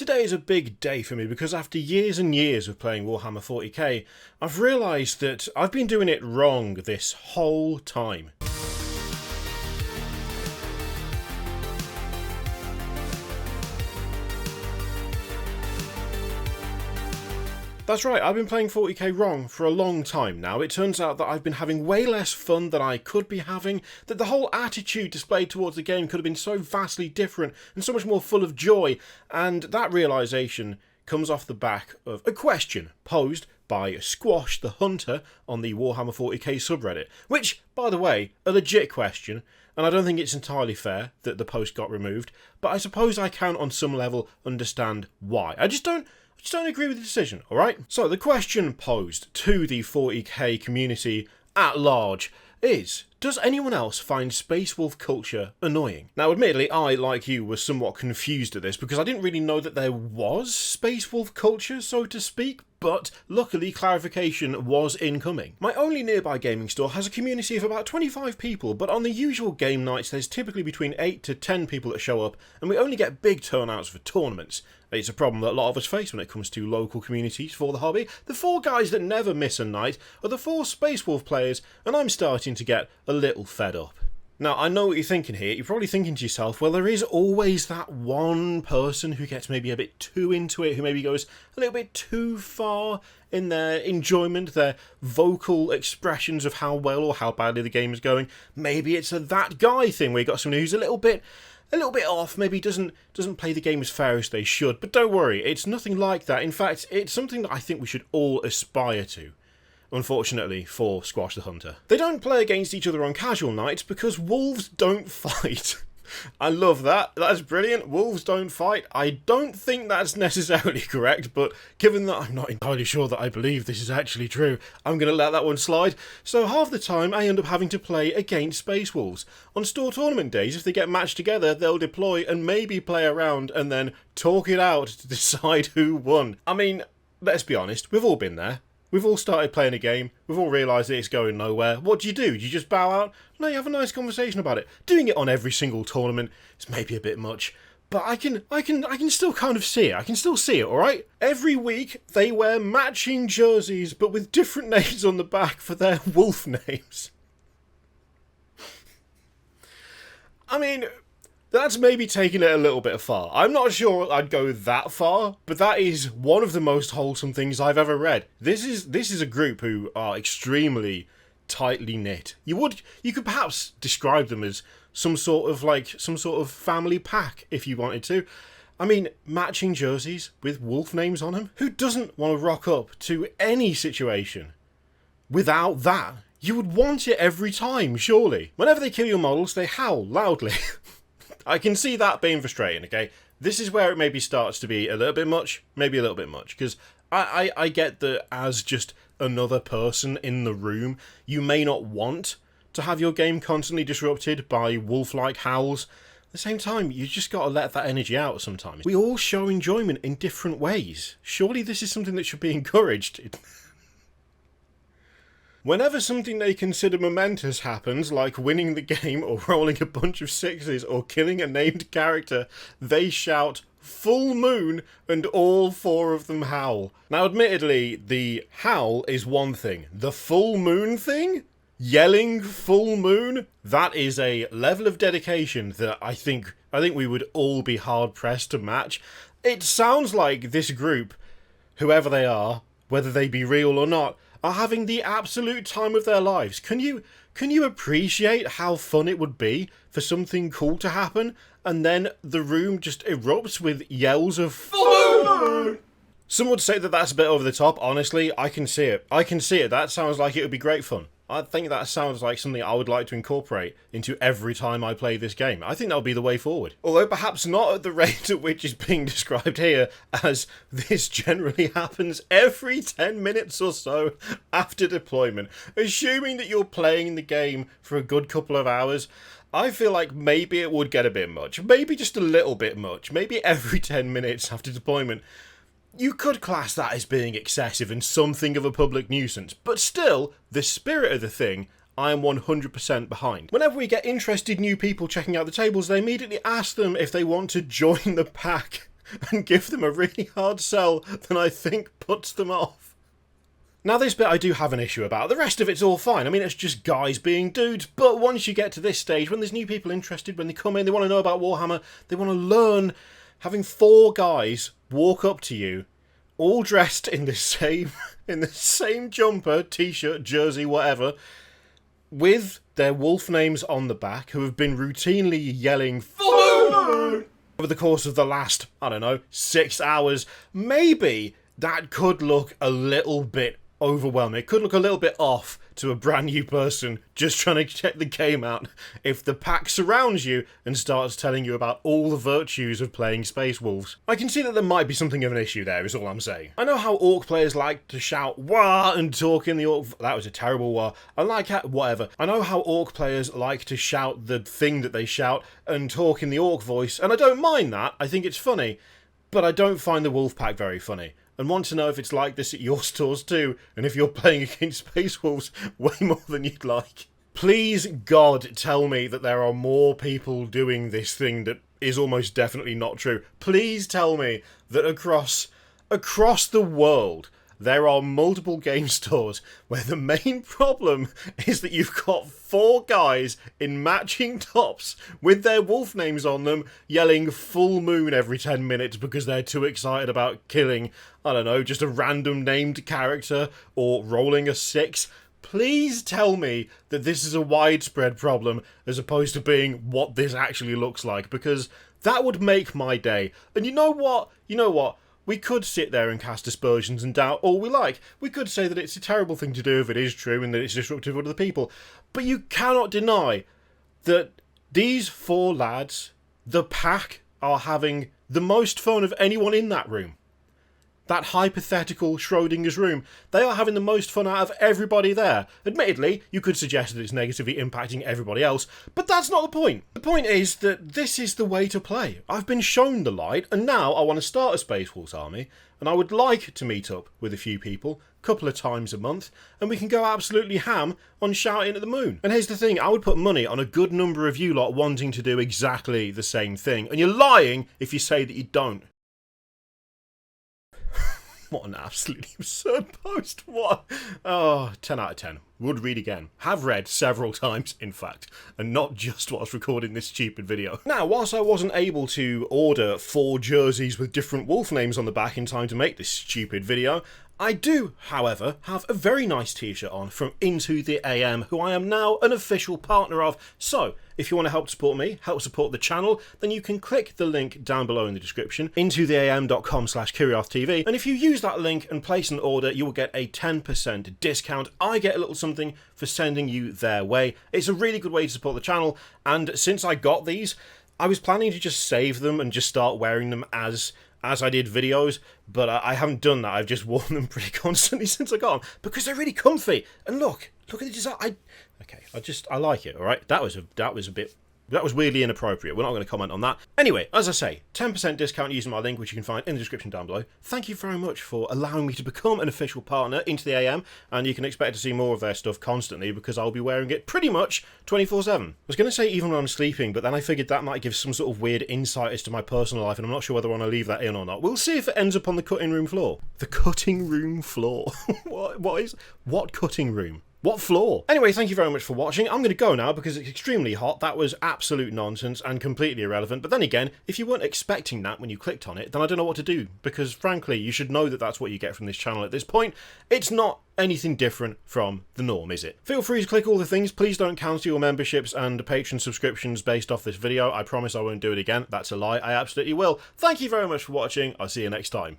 today is a big day for me because after years and years of playing Warhammer 40k, I've realised that I've been doing it wrong this whole time. That's right, I've been playing 40k wrong for a long time now. It turns out that I've been having way less fun than I could be having, that the whole attitude displayed towards the game could have been so vastly different and so much more full of joy, and that realisation comes off the back of a question posed by Squash the Hunter on the Warhammer 40k subreddit, which, by the way, a legit question, and I don't think it's entirely fair that the post got removed, but I suppose I can on some level understand why. I just don't agree with the decision, alright? So the question posed to the 40k community at large is, does anyone else find Space Wolf culture annoying? Now admittedly, I, like you, was somewhat confused at this because I didn't really know that there was Space Wolf culture, so to speak, but luckily clarification was incoming. My only nearby gaming store has a community of about 25 people, but on the usual game nights there's typically between 8 to 10 people that show up, and we only get big turnouts for tournaments. It's a problem that a lot of us face when it comes to local communities for the hobby. The 4 guys that never miss a night are the 4 Space Wolf players, and I'm starting to get a little fed up. Now, I know what you're thinking here. You're probably thinking to yourself, well, there is always that one person who gets maybe a bit too into it, who maybe goes a little bit too far in their enjoyment, their vocal expressions of how well or how badly the game is going. Maybe it's a that guy thing where you got someone who's a little bit off, maybe doesn't play the game as fair as they should. But don't worry, it's nothing like that. In fact, it's something that I think we should all aspire to. Unfortunately for Squash the Hunter. They don't play against each other on casual nights because wolves don't fight. I love that. That's brilliant. Wolves don't fight. I don't think that's necessarily correct, but given that I'm not entirely sure that I believe this is actually true, I'm going to let that one slide. So half the time I end up having to play against Space Wolves. On store tournament days, if they get matched together, they'll deploy and maybe play around and then talk it out to decide who won. I mean, let's be honest, we've all been there. We've all started playing a game, we've all realised that it's going nowhere. What do? Do you just bow out? No, you have a nice conversation about it. Doing it on every single tournament is maybe a bit much, but I can still kind of see it. I can still see it, alright? Every week they wear matching jerseys, but with different names on the back for their wolf names. I mean, that's maybe taking it a little bit far. I'm not sure I'd go that far, but that is one of the most wholesome things I've ever read. This is a group who are extremely tightly knit. You could perhaps describe them as some sort of family pack if you wanted to. I mean, matching jerseys with wolf names on them. Who doesn't want to rock up to any situation without that? You would want it every time, surely. Whenever they kill your models, they howl loudly. I can see that being frustrating, okay? This is where it maybe starts to be a little bit much, maybe a little bit much, because I get that as just another person in the room, you may not want to have your game constantly disrupted by wolf-like howls. At the same time, you just got to let that energy out sometimes. We all show enjoyment in different ways. Surely this is something that should be encouraged. Whenever something they consider momentous happens, like winning the game or rolling a bunch of 6s or killing a named character, they shout, "Full moon," and all 4 of them howl. Now admittedly, the howl is one thing. The full moon thing? Yelling full moon? That is a level of dedication that I think we would all be hard pressed to match. It sounds like this group, whoever they are, whether they be real or not, are having the absolute time of their lives. Can you appreciate how fun it would be for something cool to happen and then the room just erupts with yells of full moon? Some would say that that's a bit over the top. Honestly, I can see it. That sounds like it would be great fun. I think that sounds like something I would like to incorporate into every time I play this game. I think that would be the way forward. Although perhaps not at the rate at which is being described here, as this generally happens every 10 minutes or so after deployment. Assuming that you're playing the game for a good couple of hours, I feel like maybe it would get a bit much. Maybe just a little bit much. Maybe every 10 minutes after deployment. You could class that as being excessive and something of a public nuisance, but still, the spirit of the thing, I am 100% behind. Whenever we get interested new people checking out the tables, they immediately ask them if they want to join the pack. and give them a really hard sell that I think puts them off. Now this bit I do have an issue about, the rest of it's all fine. I mean, it's just guys being dudes, but once you get to this stage, when there's new people interested, when they come in, they want to know about Warhammer, they want to learn, having 4 guys walk up to you, all dressed in the same jumper, t-shirt, jersey, whatever, with their wolf names on the back, who have been routinely yelling "Full moon!" over the course of the last, I don't know, 6 hours, maybe that could look a little bit overwhelming. It could look a little bit off to a brand new person just trying to check the game out if the pack surrounds you and starts telling you about all the virtues of playing Space Wolves. I can see that there might be something of an issue there, is all I'm saying. I know how Orc players like to shout "wah" and talk in the Orc... That was a terrible wah. I like how... whatever. I know how Orc players like to shout the thing that they shout and talk in the Orc voice, and I don't mind that. I think it's funny. But I don't find the Wolf Pack very funny, and want to know if it's like this at your stores too, and if you're playing against Space Wolves way more than you'd like. Please, God, tell me that there are more people doing this thing that is almost definitely not true. Please tell me that across the world, there are multiple game stores where the main problem is that you've got 4 guys in matching tops with their wolf names on them yelling "full moon" every 10 minutes because they're too excited about killing, I don't know, just a random named character or rolling a 6. Please tell me that this is a widespread problem as opposed to being what this actually looks like, because that would make my day. And you know what? We could sit there and cast aspersions and doubt all we like. We could say that it's a terrible thing to do if it is true and that it's disruptive of other people. But you cannot deny that these 4 lads, the pack, are having the most fun of anyone in that room. That hypothetical Schrodinger's room. They are having the most fun out of everybody there. Admittedly, you could suggest that it's negatively impacting everybody else, but that's not the point. The point is that this is the way to play. I've been shown the light, and now I want to start a Space Wolves army, and I would like to meet up with a few people, a couple of times a month, and we can go absolutely ham on shouting at the moon. And here's the thing, I would put money on a good number of you lot wanting to do exactly the same thing, and you're lying if you say that you don't. What an absolutely absurd post. What? Oh, 10 out of 10. Would read again. Have read several times, in fact, and not just whilst recording this stupid video. Now, whilst I wasn't able to order 4 jerseys with different wolf names on the back in time to make this stupid video, I do, however, have a very nice t-shirt on from Into the AM, who I am now an official partner of. So, if you want to help support me, help support the channel, then you can click the link down below in the description, intotheam.com/KiriathTV, and if you use that link and place an order, you will get a 10% discount. I get a little something for sending you their way. It's a really good way to support the channel, and since I got these, I was planning to just save them and just start wearing them as I did videos, but I haven't done that. I've just worn them pretty constantly since I got them because they're really comfy. And look at the design. I like it. All right, that was weirdly inappropriate. We're not going to comment on that. Anyway, as I say, 10% discount using my link, which you can find in the description down below. Thank you very much for allowing me to become an official partner Into the AM, and you can expect to see more of their stuff constantly because I'll be wearing it pretty much 24/7. I was going to say even when I'm sleeping, but then I figured that might give some sort of weird insight as to my personal life, and I'm not sure whether I want to leave that in or not. We'll see if it ends up on the cutting room floor. The cutting room floor? What cutting room? What floor? Anyway, thank you very much for watching. I'm going to go now because it's extremely hot. That was absolute nonsense and completely irrelevant. But then again, if you weren't expecting that when you clicked on it, then I don't know what to do. Because frankly, you should know that that's what you get from this channel at this point. It's not anything different from the norm, is it? Feel free to click all the things. Please don't cancel your memberships and Patreon subscriptions based off this video. I promise I won't do it again. That's a lie. I absolutely will. Thank you very much for watching. I'll see you next time.